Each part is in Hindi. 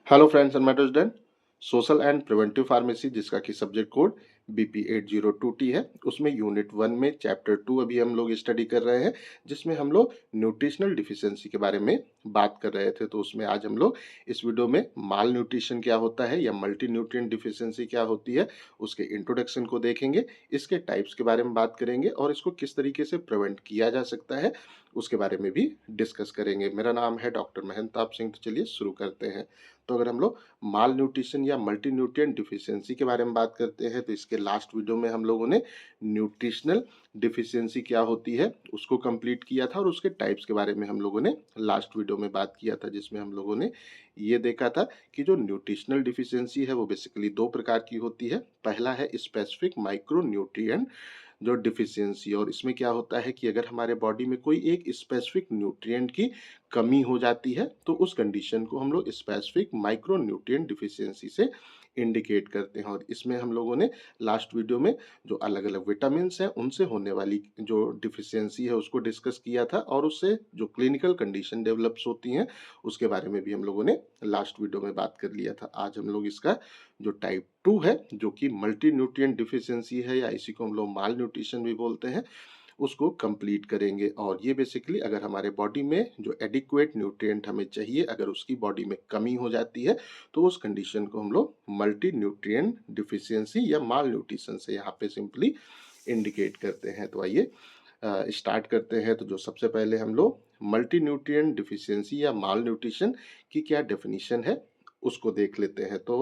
Hello friends and metal student. Social and preventive pharmacy जिसका कि सब्जेक्ट कोड BP802T है, उसमें यूनिट 1 में चैप्टर 2 अभी हम लोग स्टडी कर रहे हैं, जिसमें हम लोग न्यूट्रिशनल डिफिशियंसी के बारे में बात कर रहे थे। तो उसमें आज हम लोग इस वीडियो में माल न्यूट्रिशन क्या होता है या मल्टी न्यूट्रिएंट डिफिशियंसी क्या होती है, उसके इंट्रोडक्शन को देखेंगे, इसके टाइप्स के बारे में बात करेंगे और इसको किस तरीके से प्रिवेंट किया जा सकता है उसके बारे में भी डिस्कस करेंगे। मेरा नाम है डॉक्टर महंताब सिंह। तो चलिए शुरू करते हैं। तो अगर हम लोग माल न्यूट्रिशन या मल्टी न्यूट्रिएंट डिफिशियंसी के बारे में बात करते हैं, तो इसके लास्ट वीडियो में हम लोगों ने न्यूट्रिशनल डिफिशियंसी क्या होती है उसको कंप्लीट किया था और उसके टाइप्स के बारे में हम लोगों ने लास्ट वीडियो में बात किया था, जिसमें हम लोगों ने ये देखा था कि जो न्यूट्रिशनल डिफिशियंसी है वो बेसिकली दो प्रकार की होती है। पहला है स्पेसिफिक माइक्रो न्यूट्रिएंट जो डिफिशियंसी, और इसमें क्या होता है कि अगर हमारे बॉडी में कोई एक स्पेसिफिक न्यूट्रिएंट की कमी हो जाती है तो उस कंडीशन को हम लोग स्पेसिफिक माइक्रो न्यूट्रिएंट डिफिशियंसी से इंडिकेट करते हैं। और इसमें हम लोगों ने लास्ट वीडियो में जो अलग अलग विटामिन हैं उनसे होने वाली जो डिफिशियंसी है उसको डिस्कस किया था, और उससे जो क्लिनिकल कंडीशन डेवलप्स होती हैं उसके बारे में भी हम लोगों ने लास्ट वीडियो में बात कर लिया था। आज हम लोग इसका जो टाइप 2 है जो कि मल्टी न्यूट्रिएंट डिफिशियंसी है या इसी को हम लोग माल न्यूट्रिशन भी बोलते हैं, उसको कंप्लीट करेंगे। और ये बेसिकली अगर हमारे बॉडी में जो एडिक्वेट न्यूट्रिएंट हमें चाहिए अगर उसकी बॉडी में कमी हो जाती है तो उस कंडीशन को हम लोग मल्टी न्यूट्रिएंट डिफिशियंसी या माल न्यूट्रिशन से यहाँ पे सिंपली इंडिकेट करते हैं। तो आइए स्टार्ट करते हैं। तो जो सबसे पहले हम लोग मल्टी न्यूट्रिएंट डिफिशियंसी या माल न्यूट्रिशन की क्या डेफिनेशन है उसको देख लेते हैं। तो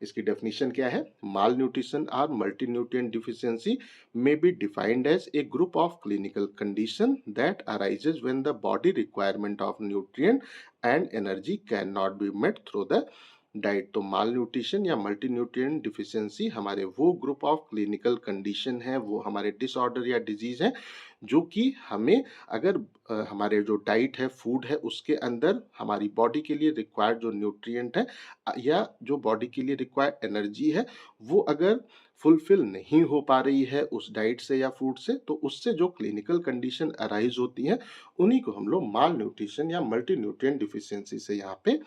इसकी डेफिनेशन क्या है? Malnutrition or multi nutrient deficiency may be defined as a group of clinical condition that arises when the body requirement of nutrient and energy cannot be met through the diet. तो माल न्यूट्रिशन या मल्टी न्यूट्रिएंट डिफिशियंसी हमारे वो ग्रुप ऑफ क्लिनिकल कंडीशन है, वो हमारे डिसऑर्डर या डिजीज है जो कि हमें अगर हमारे जो डाइट है फूड है उसके अंदर हमारी बॉडी के लिए रिक्वायर्ड जो न्यूट्रिएंट है या जो बॉडी के लिए रिक्वायर्ड एनर्जी है वो अगर फुलफिल नहीं हो पा रही है उस डाइट से या फूड से, तो उससे जो क्लिनिकल कंडीशन अराइज होती हैं उन्हीं को हम लोग माल न्यूट्रिशन या मल्टी न्यूट्रिएंट डिफिशियंसी से यहाँ पे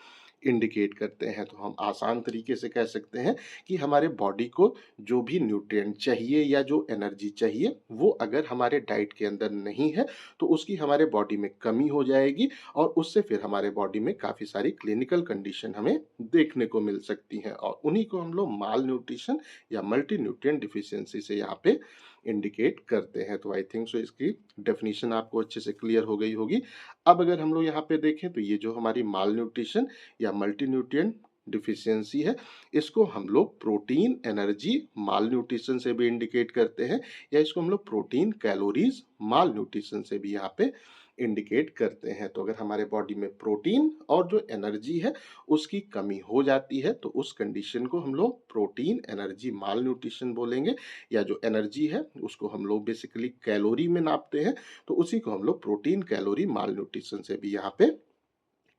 इंडिकेट करते हैं। तो हम आसान तरीके से कह सकते हैं कि हमारे बॉडी को जो भी न्यूट्रिएंट चाहिए या जो एनर्जी चाहिए वो अगर हमारे डाइट के अंदर नहीं है तो उसकी हमारे बॉडी में कमी हो जाएगी और उससे फिर हमारे बॉडी में काफ़ी सारी क्लिनिकल कंडीशन हमें देखने को मिल सकती हैं, और उन्हीं को हम लोग माल न्यूट्रिशन या मल्टी न्यूट्रिएंट डिफिशियंसी से यहाँ पे इंडिकेट करते हैं। तो आई थिंक सो इसकी डेफिनेशन आपको अच्छे से क्लियर हो गई होगी। अब अगर हम लोग यहाँ पे देखें तो ये जो हमारी माल न्यूट्रिशन या मल्टी न्यूट्रिएंट डिफिशियंसी है इसको हम लोग प्रोटीन एनर्जी माल न्यूट्रिशन से भी इंडिकेट करते हैं, या इसको हम लोग प्रोटीन कैलोरीज माल न्यूट्रिशन से भी यहाँ पे इंडिकेट करते हैं। तो अगर हमारे बॉडी में प्रोटीन और जो एनर्जी है उसकी कमी हो जाती है तो उस कंडीशन को हम लोग प्रोटीन एनर्जी माल न्यूट्रिशन बोलेंगे, या जो एनर्जी है उसको हम लोग बेसिकली कैलोरी में नापते हैं तो उसी को हम लोग प्रोटीन कैलोरी माल न्यूट्रिशन से भी यहाँ पे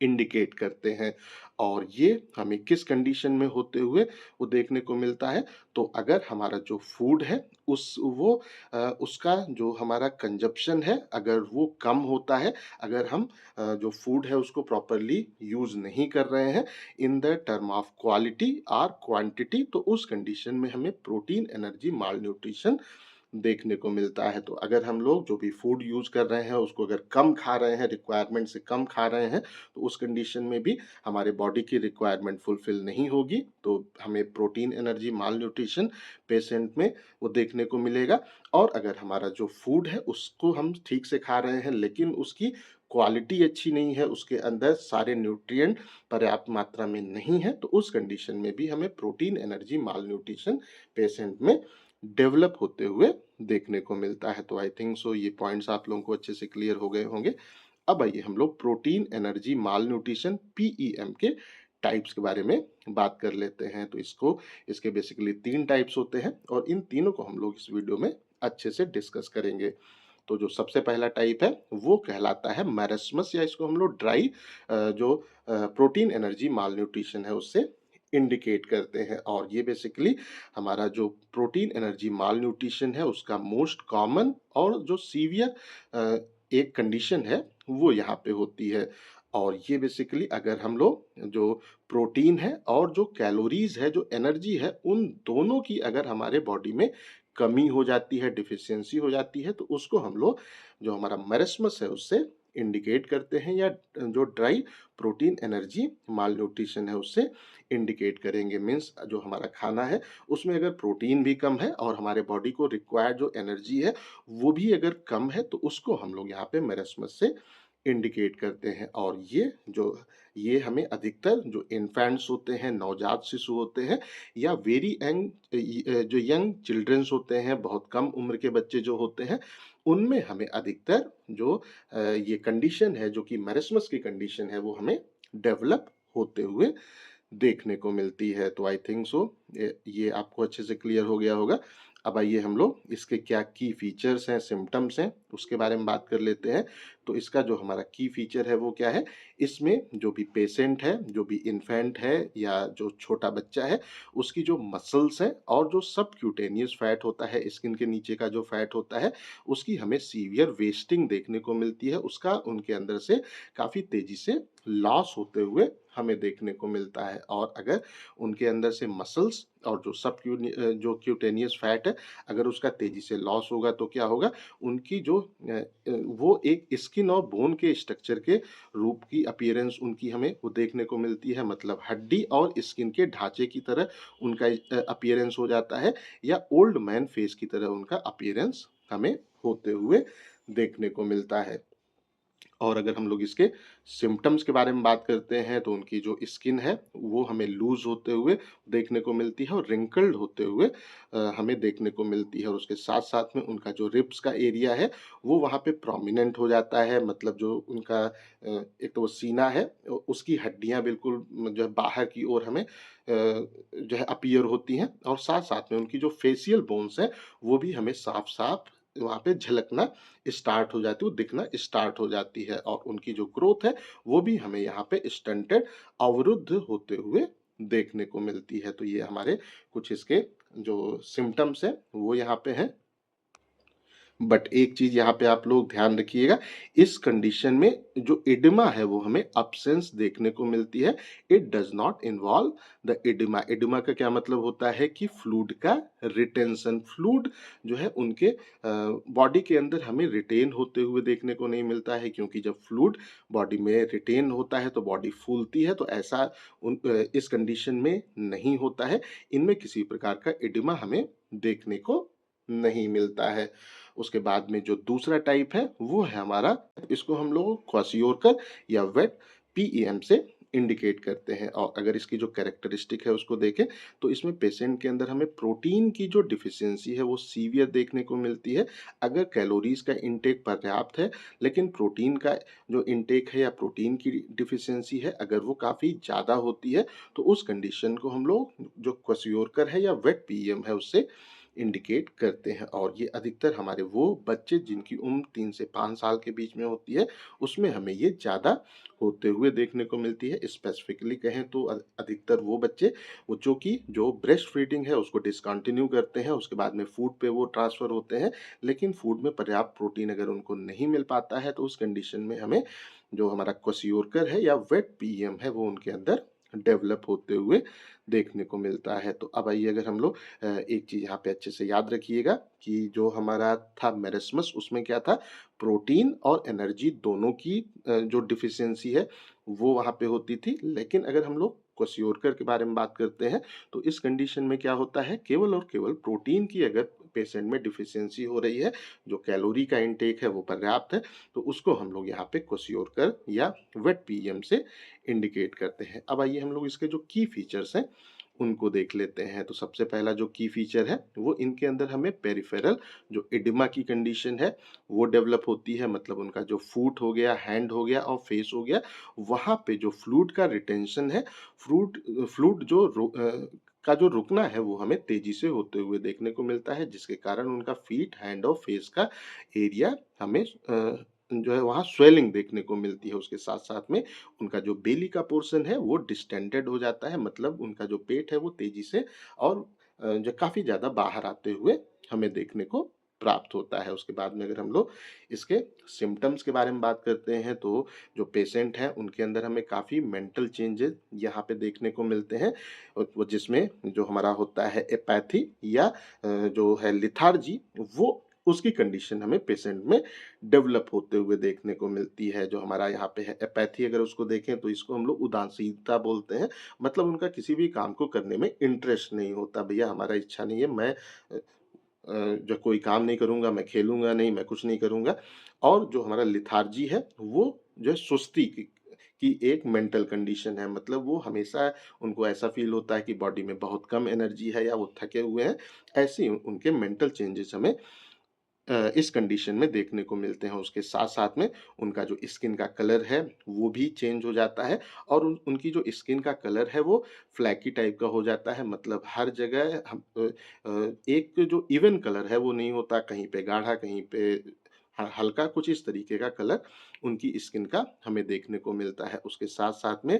इंडिकेट करते हैं। और ये हमें किस कंडीशन में होते हुए वो देखने को मिलता है? तो अगर हमारा जो फूड है उसका जो हमारा कंजप्शन है अगर वो कम होता है, अगर हम जो फूड है उसको प्रॉपरली यूज नहीं कर रहे हैं in the term of quality और क्वांटिटी, तो उस कंडीशन में हमें प्रोटीन एनर्जी माल न्यूट्रिशन देखने को मिलता है। तो अगर हम लोग जो भी फूड यूज कर रहे हैं उसको अगर कम खा रहे हैं, रिक्वायरमेंट से कम खा रहे हैं, तो उस कंडीशन में भी हमारे बॉडी की रिक्वायरमेंट फुलफिल नहीं होगी, तो हमें प्रोटीन एनर्जी माल न्यूट्रिशन पेशेंट में वो देखने को मिलेगा। और अगर हमारा जो फूड है उसको हम ठीक से खा रहे हैं लेकिन उसकी क्वालिटी अच्छी नहीं है, उसके अंदर सारे न्यूट्रिएंट पर्याप्त मात्रा में नहीं है, तो उस कंडीशन में भी हमें प्रोटीन एनर्जी माल न्यूट्रिशन पेशेंट में डेवलप होते हुए देखने को मिलता है। तो आई थिंक सो ये पॉइंट्स आप लोगों को अच्छे से क्लियर हो गए होंगे। अब आइए हम लोग प्रोटीन एनर्जी माल न्यूट्रिशन PEM के टाइप्स के बारे में बात कर लेते हैं। तो इसके बेसिकली 3 टाइप्स होते हैं और इन तीनों को हम लोग इस वीडियो में अच्छे से डिस्कस करेंगे। तो जो सबसे पहला टाइप है वो कहलाता है मैरस्मस, या इसको हम लोग ड्राई जो प्रोटीन एनर्जी माल न्यूट्रिशन है उससे इंडिकेट करते हैं। और ये बेसिकली हमारा जो प्रोटीन एनर्जी माल न्यूट्रिशन है उसका मोस्ट कॉमन और जो सीवियर एक कंडीशन है वो यहाँ पे होती है। और ये बेसिकली अगर हम लोग जो प्रोटीन है और जो कैलोरीज़ है, जो एनर्जी है, उन दोनों की अगर हमारे बॉडी में कमी हो जाती है, डेफिशिएंसी हो जाती है, तो उसको हम लोग जो हमारा मरेस्मस है उससे इंडिकेट करते हैं, या जो ड्राई प्रोटीन एनर्जी मालन्यूट्रिशन है उससे इंडिकेट करेंगे। मीन्स जो हमारा खाना है उसमें अगर प्रोटीन भी कम है और हमारे बॉडी को रिक्वायर्ड जो एनर्जी है वो भी अगर कम है, तो उसको हम लोग यहाँ पे मरेस्मस से इंडिकेट करते हैं। और ये हमें अधिकतर जो इन्फेंट्स होते हैं, नवजात शिशु होते हैं, या वेरी यंग जो यंग चिल्ड्रंस होते हैं, बहुत कम उम्र के बच्चे जो होते हैं, उनमें हमें अधिकतर जो ये कंडीशन है, जो कि मैरस्मस की कंडीशन है, वो हमें डेवलप होते हुए देखने को मिलती है। तो आई थिंक सो ये आपको अच्छे से क्लियर हो गया होगा। अब आइए हम लोग इसके क्या की फीचर्स हैं, सिम्पटम्स हैं, उसके बारे में बात कर लेते हैं। तो इसका जो हमारा की फीचर है वो क्या है? इसमें जो भी पेशेंट है, जो भी इन्फेंट है या जो छोटा बच्चा है, उसकी जो मसल्स हैं और जो सबक्यूटेनियस फैट होता है, स्किन के नीचे का जो फैट होता है, उसकी हमें सीवियर वेस्टिंग देखने को मिलती है। उसका उनके अंदर से काफ़ी तेज़ी से लॉस होते हुए हमें देखने को मिलता है। और अगर उनके अंदर से मसल्स और जो क्यूटेनियस फैट है, अगर उसका तेजी से लॉस होगा तो क्या होगा? उनकी जो वो एक स्किन और बोन के स्ट्रक्चर के रूप की अपीयरेंस उनकी हमें वो देखने को मिलती है। मतलब हड्डी और स्किन के ढांचे की तरह उनका अपीयरेंस हो जाता है, या ओल्ड मैन फेस की तरह उनका अपीयरेंस हमें होते हुए देखने को मिलता है। और अगर हम लोग इसके सिम्पटम्स के बारे में बात करते हैं, तो उनकी जो स्किन है वो हमें लूज होते हुए देखने को मिलती है और रिंकल्ड होते हुए हमें देखने को मिलती है। और उसके साथ साथ में उनका जो रिब्स का एरिया है वो वहाँ पे प्रोमिनेंट हो जाता है। मतलब जो उनका एक तो वो सीना है, उसकी हड्डियाँ बिल्कुल जो है बाहर की ओर हमें जो है अपीयर होती हैं, और साथ साथ में उनकी जो फेशियल बोन्स है वो भी हमें साफ साफ वहाँ पे झलकना स्टार्ट हो जाती है, वो दिखना स्टार्ट हो जाती है। और उनकी जो ग्रोथ है वो भी हमें यहाँ पे स्टंटेड, अवरुद्ध होते हुए देखने को मिलती है। तो ये हमारे कुछ इसके जो सिम्पटम्स हैं वो यहाँ पे हैं। बट एक चीज यहाँ पे आप लोग ध्यान रखिएगा, इस कंडीशन में जो एडिमा है वो हमें अब्सेंस देखने को मिलती है। It does not involve the oedema. Oedema का क्या मतलब होता है कि फ्लूइड का रिटेंशन। फ्लूइड जो है उनके बॉडी के अंदर हमें रिटेन होते हुए देखने को नहीं मिलता है, क्योंकि जब फ्लूइड बॉडी में रिटेन होता है तो बॉडी फूलती है। तो ऐसा इस कंडीशन में नहीं होता है। इनमें किसी प्रकार का एडिमा हमें देखने को नहीं मिलता है। उसके बाद में जो दूसरा टाइप है वो है हमारा, इसको हम लोग क्वासियोरकर या वेट पीईएम से इंडिकेट करते हैं। और अगर इसकी जो कैरेक्टरिस्टिक है उसको देखें, तो इसमें पेशेंट के अंदर हमें प्रोटीन की जो डिफिशियंसी है वो सीवियर देखने को मिलती है। अगर कैलोरीज का इनटेक पर्याप्त है, लेकिन प्रोटीन का जो इनटेक है या प्रोटीन की डिफिशियंसी है अगर वो काफ़ी ज़्यादा होती है, तो उस कंडीशन को हम लोग जो क्वासियोरकर है या वेट पीईएम है उससे इंडिकेट करते हैं। और ये अधिकतर हमारे वो बच्चे जिनकी उम्र 3 से 5 साल के बीच में होती है, उसमें हमें ये ज़्यादा होते हुए देखने को मिलती है। स्पेसिफिकली कहें तो अधिकतर वो बच्चे वो जो ब्रेस्ट फीडिंग है उसको डिसकंटिन्यू करते हैं, उसके बाद में फूड पे वो ट्रांसफ़र होते हैं, लेकिन फूड में पर्याप्त प्रोटीन अगर उनको नहीं मिल पाता है, तो उस कंडीशन में हमें जो हमारा क्वेसियोरकर है या वेट पीईएम है वो उनके अंदर डेवलप होते हुए देखने को मिलता है। तो अब आइए अगर हम लोग एक चीज़ यहाँ पे अच्छे से याद रखिएगा कि जो हमारा था मेरिस्मस, उसमें क्या था? प्रोटीन और एनर्जी दोनों की जो डिफिशियंसी है वो वहाँ पे होती थी। लेकिन अगर हम लोग क्वेसियोरकर के बारे में बात करते हैं, तो इस कंडीशन में क्या होता है? केवल और केवल प्रोटीन की अगर पेशेंट में डिफिशियंसी हो रही है, जो कैलोरी का इंटेक है वो पर्याप्त है, तो उसको हम लोग यहाँ पे क्वेसियोरकर या वेट पीईएम से इंडिकेट करते हैं। अब आइए हम लोग इसके जो की फीचर्स हैं उनको देख लेते हैं। तो सबसे पहला जो की फीचर है वो इनके अंदर हमें पेरिफेरल जो एडिमा की कंडीशन है वो डेवलप होती है। मतलब उनका जो फुट हो गया, हैंड हो गया और फेस हो गया, वहाँ पे जो फ्लूइड का रिटेंशन है, फ्लूइड का जो रुकना है वो हमें तेजी से होते हुए देखने को मिलता है, जिसके कारण उनका फीट, हैंड और फेस का एरिया हमें जो है वहाँ स्वेलिंग देखने को मिलती है। उसके साथ-साथ में उनका जो बेली का पोर्शन है वो डिस्टेंडेड हो जाता है। मतलब उनका जो पेट है वो तेजी से और जो काफ़ी ज़्यादा बाहर आते हुए हमें देखने को प्राप्त होता है। उसके बाद में अगर हम लोग इसके सिम्पटम्स के बारे में बात करते हैं, तो जो पेशेंट हैं उनके अंदर हमें काफ़ी मेंटल चेंजेस यहाँ पे देखने को मिलते हैं। वो जिसमें जो हमारा होता है एपैथी या जो है लेथार्जी, वो उसकी कंडीशन हमें पेशेंट में डेवलप होते हुए देखने को मिलती है। जो हमारा यहाँ पे है एपैथी, अगर उसको देखें तो इसको हम लोग उदासीनता बोलते हैं। मतलब उनका किसी भी काम को करने में इंटरेस्ट नहीं होता। भैया हमारा इच्छा नहीं है, मैं जो कोई काम नहीं करूँगा, मैं खेलूँगा नहीं, मैं कुछ नहीं करूँगा। और जो हमारा लेथार्जी है, वो जो है सुस्ती की एक मेंटल कंडीशन है। मतलब वो हमेशा उनको ऐसा फ़ील होता है कि बॉडी में बहुत कम एनर्जी है या वो थके हुए हैं। ऐसे ही उनके मेंटल चेंजेस हमें इस कंडीशन में देखने को मिलते हैं। उसके साथ-साथ में उनका जो स्किन का कलर है, वो भी चेंज हो जाता है और उनकी जो स्किन का कलर है, वो फ्लैकी टाइप का हो जाता है। मतलब हर जगह एक जो इवन कलर है, वो नहीं होता, कहीं पे गाढ़ा, कहीं पे हल्का, कुछ इस तरीके का कलर उनकी स्किन का हमें देखने को मिलता है। उसके साथ-साथ में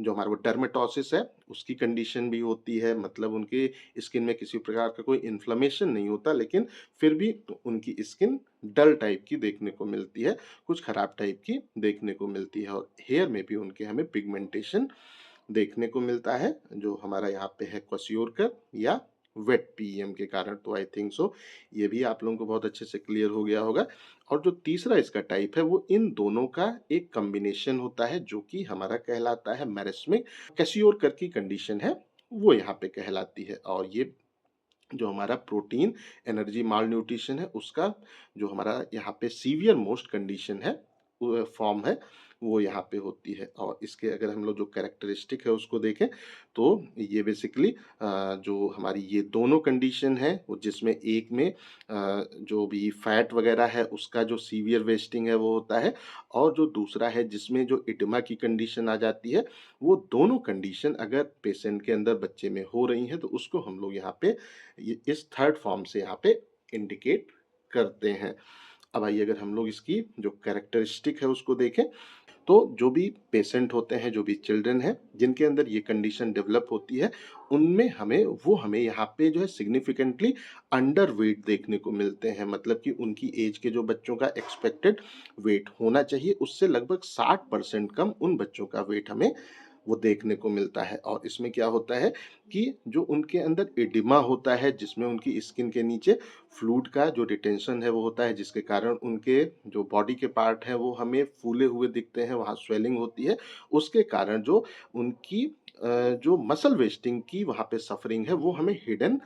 जो हमारा वो डर्मेटोसिस है, उसकी कंडीशन भी होती है। मतलब उनके स्किन में किसी प्रकार का कोई इन्फ्लेमेशन नहीं होता, लेकिन फिर भी उनकी स्किन डल टाइप की देखने को मिलती है, कुछ खराब टाइप की देखने को मिलती है। और हेयर में भी उनके हमें पिगमेंटेशन देखने को मिलता है, जो हमारा यहाँ पे है क्वेश्योरकर या वेट पीएम के कारण। तो आई थिंक सो ये भी आप लोगों को बहुत अच्छे से क्लियर हो गया होगा। और जो तीसरा इसका टाइप है, वो इन दोनों का एक कॉम्बिनेशन होता है, जो कि हमारा कहलाता है मेरस्मिक। क्वेश्योरकर की कंडीशन है, वो यहाँ पे कहलाती है। और ये जो हमारा प्रोटीन एनर्जी माल न्यूट्रिशन है, उसका जो हमारा यहाँ पे सीवियर मोस्ट कंडीशन है, फॉर्म है, वो यहाँ पे होती है। और इसके अगर हम लोग जो कैरेक्टरिस्टिक है उसको देखें, तो ये बेसिकली जो हमारी ये दोनों कंडीशन है, वो जिसमें एक में जो भी फैट वगैरह है उसका जो सीवियर वेस्टिंग है वो होता है, और जो दूसरा है जिसमें जो इडिमा की कंडीशन आ जाती है, वो दोनों कंडीशन अगर पेशेंट के अंदर बच्चे में हो रही हैं, तो उसको हम लोग यहाँ पे इस थर्ड फॉर्म से यहाँ पे इंडिकेट करते हैं। अब आइए अगर हम लोग इसकी जो कैरेक्टरिस्टिक है उसको देखें, तो जो भी पेशेंट होते हैं, जो भी चिल्ड्रन हैं, जिनके अंदर ये कंडीशन डेवलप होती है, उनमें हमें यहाँ पे जो है सिग्निफिकेंटली अंडर वेट देखने को मिलते हैं। मतलब कि उनकी एज के जो बच्चों का एक्सपेक्टेड वेट होना चाहिए, उससे लगभग 60% कम उन बच्चों का वेट हमें वो देखने को मिलता है। और इसमें क्या होता है कि जो उनके अंदर एडिमा होता है, जिसमें उनकी स्किन के नीचे फ्लूइड का जो रिटेंशन है वो होता है, जिसके कारण उनके जो बॉडी के पार्ट हैं वो हमें फूले हुए दिखते हैं, वहाँ स्वेलिंग होती है। उसके कारण जो उनकी जो मसल वेस्टिंग की वहाँ पे सफरिंग है, वो हमें हिडन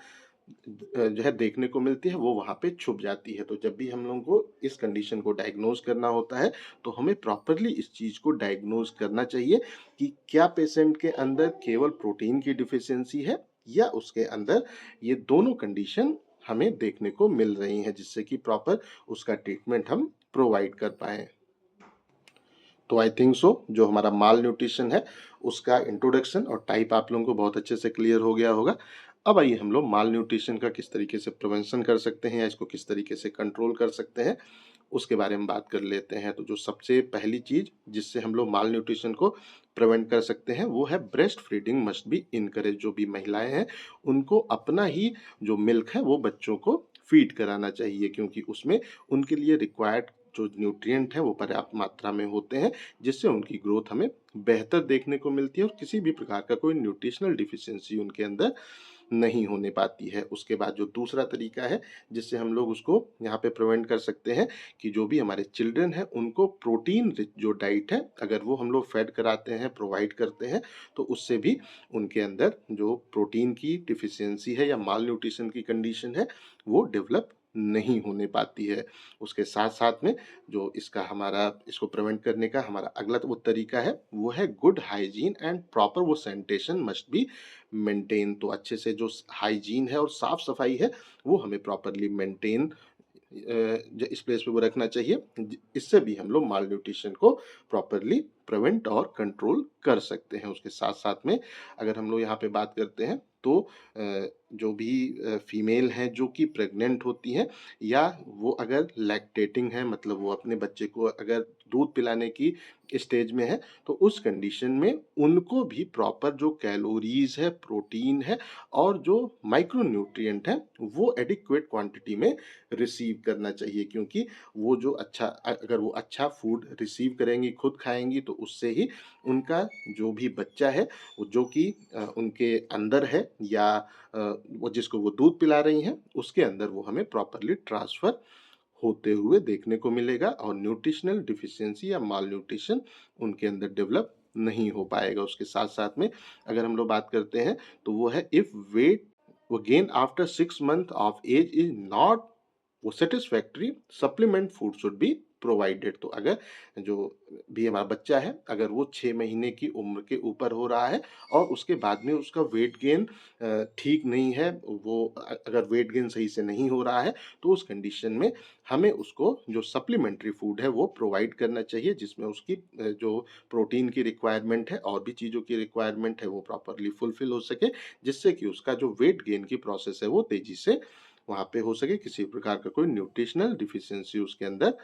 जो है देखने को मिलती है, वो वहाँ पे छुप जाती है। तो जब भी हम लोगों को इस कंडीशन को डायग्नोज करना होता है, तो हमें प्रॉपरली इस चीज़ को डायग्नोज करना चाहिए कि क्या पेशेंट के अंदर केवल प्रोटीन की डिफिशियंसी है, या उसके अंदर ये दोनों कंडीशन हमें देखने को मिल रही हैं, जिससे कि प्रॉपर उसका ट्रीटमेंट हम प्रोवाइड कर पाएँ। तो आई थिंक सो जो हमारा माल न्यूट्रिशन है, उसका इंट्रोडक्शन और टाइप आप लोगों को बहुत अच्छे से क्लियर हो गया होगा। अब आइए हम लोग माल न्यूट्रिशन का किस तरीके से प्रिवेंशन कर सकते हैं, या इसको किस तरीके से कंट्रोल कर सकते हैं, उसके बारे में बात कर लेते हैं। तो जो सबसे पहली चीज़ जिससे हम लोग माल न्यूट्रिशन को प्रिवेंट कर सकते हैं, वो है breast feeding must be encourage. जो भी महिलाएँ हैं, उनको अपना ही जो मिल्क है, वो बच्चों को फीड कराना चाहिए, क्योंकि उसमें उनके लिए रिक्वायर्ड जो न्यूट्रिएंट हैं, वो पर्याप्त मात्रा में होते हैं, जिससे उनकी ग्रोथ हमें बेहतर देखने को मिलती है और किसी भी प्रकार का कोई न्यूट्रिशनल डिफिशियंसी उनके अंदर नहीं होने पाती है। उसके बाद जो दूसरा तरीका है, जिससे हम लोग उसको यहाँ पे प्रिवेंट कर सकते हैं, कि जो भी हमारे चिल्ड्रन हैं, उनको प्रोटीन रिच जो डाइट है, अगर वो हम लोग फेड कराते हैं, प्रोवाइड करते हैं, तो उससे भी उनके अंदर जो प्रोटीन की डिफिशियंसी है या माल न्यूट्रिशन की कंडीशन है, वो डेवलप नहीं होने पाती है। उसके साथ-साथ में जो इसको प्रिवेंट करने का हमारा अगला वो तरीका है, वो है गुड हाइजीन एंड प्रॉपर वो सैनिटेशन मस्ट बी मेंटेन। तो अच्छे से जो हाइजीन है और साफ सफाई है, वो हमें प्रॉपरली मेंटेन इस प्लेस पे वो रखना चाहिए। इससे भी हम लोग माल न्यूट्रिशन को प्रॉपरली प्रिवेंट और कंट्रोल कर सकते हैं। उसके साथ साथ में अगर हम लोग यहाँ पे बात करते हैं, तो जो भी फीमेल हैं जो कि प्रेग्नेंट होती हैं, या वो अगर लैक्टेटिंग है, मतलब वो अपने बच्चे को अगर दूध पिलाने की स्टेज में है, तो उस कंडीशन में उनको भी प्रॉपर जो कैलोरीज़ है, प्रोटीन है और जो माइक्रोन्यूट्रिएंट है, वो एडिक्वेट क्वांटिटी में रिसीव करना चाहिए, क्योंकि वो जो अगर वो अच्छा फूड रिसीव करेंगी, खुद खाएँगी, तो उससे ही उनका जो भी बच्चा है, वो जो कि उनके अंदर है या वो जिसको वो दूध पिला रही हैं, उसके अंदर वो हमें प्रॉपरली ट्रांसफ़र होते हुए देखने को मिलेगा और न्यूट्रिशनल डिफिशियंसी या मालन्यूट्रिशन उनके अंदर डेवलप नहीं हो पाएगा। उसके साथ-साथ में अगर हम लोग बात करते हैं, तो वो है इफ वेट वो gain after 6 month of age is not वो satisfactory, supplement food should be provided. तो अगर जो भी हमारा बच्चा है, अगर वो 6 महीने की उम्र के ऊपर हो रहा है और उसके बाद में उसका वेट गेन ठीक नहीं है, वो अगर वेट गेन सही से नहीं हो रहा है, तो उस कंडीशन में हमें उसको जो सप्लीमेंट्री फूड है वो प्रोवाइड करना चाहिए, जिसमें उसकी जो प्रोटीन की रिक्वायरमेंट है और भी चीज़ों की रिक्वायरमेंट है वो प्रॉपरली फुलफिल हो सके, जिससे कि उसका जो वेट गेन की प्रोसेस है वो तेज़ी से वहाँ पे हो सके, किसी प्रकार का कोई न्यूट्रिशनल डिफिशियंसी उसके अंदर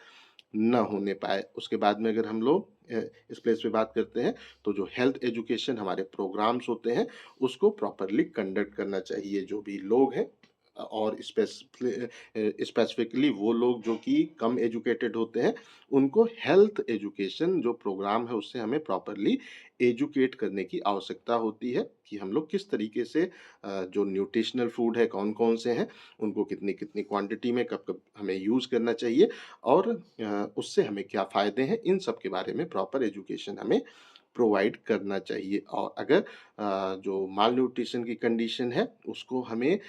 ना होने पाए। उसके बाद में अगर हम लोग इस प्लेस पे बात करते हैं, तो जो हेल्थ एजुकेशन हमारे प्रोग्राम्स होते हैं, उसको प्रॉपरली कंडक्ट करना चाहिए। जो भी लोग हैं और स्पेसिफिकली वो लोग जो कि कम एजुकेटेड होते हैं, उनको हेल्थ एजुकेशन जो प्रोग्राम है उससे हमें प्रॉपरली एजुकेट करने की आवश्यकता होती है कि हम लोग किस तरीके से जो न्यूट्रिशनल फूड है कौन-कौन से हैं, उनको कितनी-कितनी क्वांटिटी में कब-कब हमें यूज़ करना चाहिए और उससे हमें क्या फ़ायदे हैं, इन सब के बारे में प्रॉपर एजुकेशन हमें प्रोवाइड करना चाहिए। और अगर जो माल न्यूट्रिशन की कंडीशन है, उसको हमें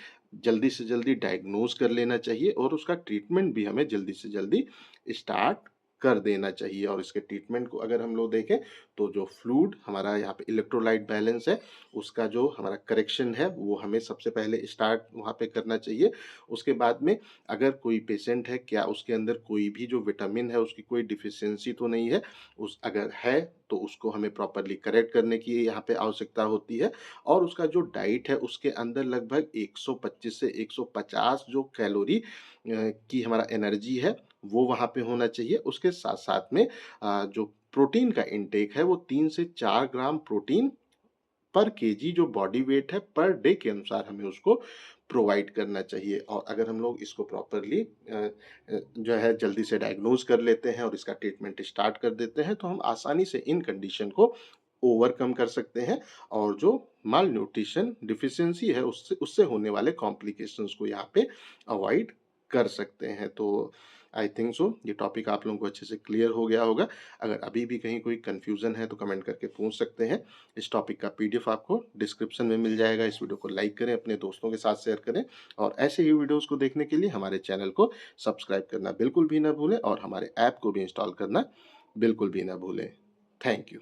जल्दी से जल्दी डायग्नोज़ कर लेना चाहिए और उसका ट्रीटमेंट भी हमें जल्दी से जल्दी स्टार्ट कर देना चाहिए। और इसके ट्रीटमेंट को अगर हम लोग देखें, तो जो फ्लूइड हमारा यहाँ पे इलेक्ट्रोलाइट बैलेंस है, उसका जो हमारा करेक्शन है, वो हमें सबसे पहले स्टार्ट वहाँ पे करना चाहिए। उसके बाद में अगर कोई पेशेंट है, क्या उसके अंदर कोई भी जो विटामिन है, उसकी कोई डिफ़िशियंसी तो नहीं है? अगर है, तो उसको हमें प्रॉपरली करेक्ट करने की यहाँ पे आवश्यकता होती है और उसका जो डाइट है, उसके अंदर लगभग 125 से 150 जो कैलोरी की हमारा एनर्जी है, वो वहाँ पे होना चाहिए। उसके साथ-साथ में जो प्रोटीन का इंटेक है, वो 3 से 4 ग्राम प्रोटीन पर केजी जो बॉडी वेट है पर डे के अनुसार हमें उसको प्रोवाइड करना चाहिए। और अगर हम लोग इसको प्रॉपरली जो है जल्दी से डायग्नोज कर लेते हैं और इसका ट्रीटमेंट स्टार्ट कर देते हैं, तो हम आसानी से इन कंडीशन को ओवरकम कर सकते हैं और जो माल न्यूट्रिशन डिफिशियंसी है उससे उससे होने वाले कॉम्प्लिकेशंस को यहाँ पे अवॉइड कर सकते हैं। तो आई थिंक सो ये टॉपिक आप लोगों को अच्छे से क्लियर हो गया होगा। अगर अभी भी कहीं कोई कन्फ्यूज़न है तो कमेंट करके पूछ सकते हैं। इस टॉपिक का पीडीएफ आपको डिस्क्रिप्शन में मिल जाएगा। इस वीडियो को लाइक करें, अपने दोस्तों के साथ शेयर करें और ऐसे ही वीडियोज़ को देखने के लिए हमारे चैनल को सब्सक्राइब करना बिल्कुल भी ना भूलें और हमारे ऐप को भी इंस्टॉल करना बिल्कुल भी ना भूलें। Thank you.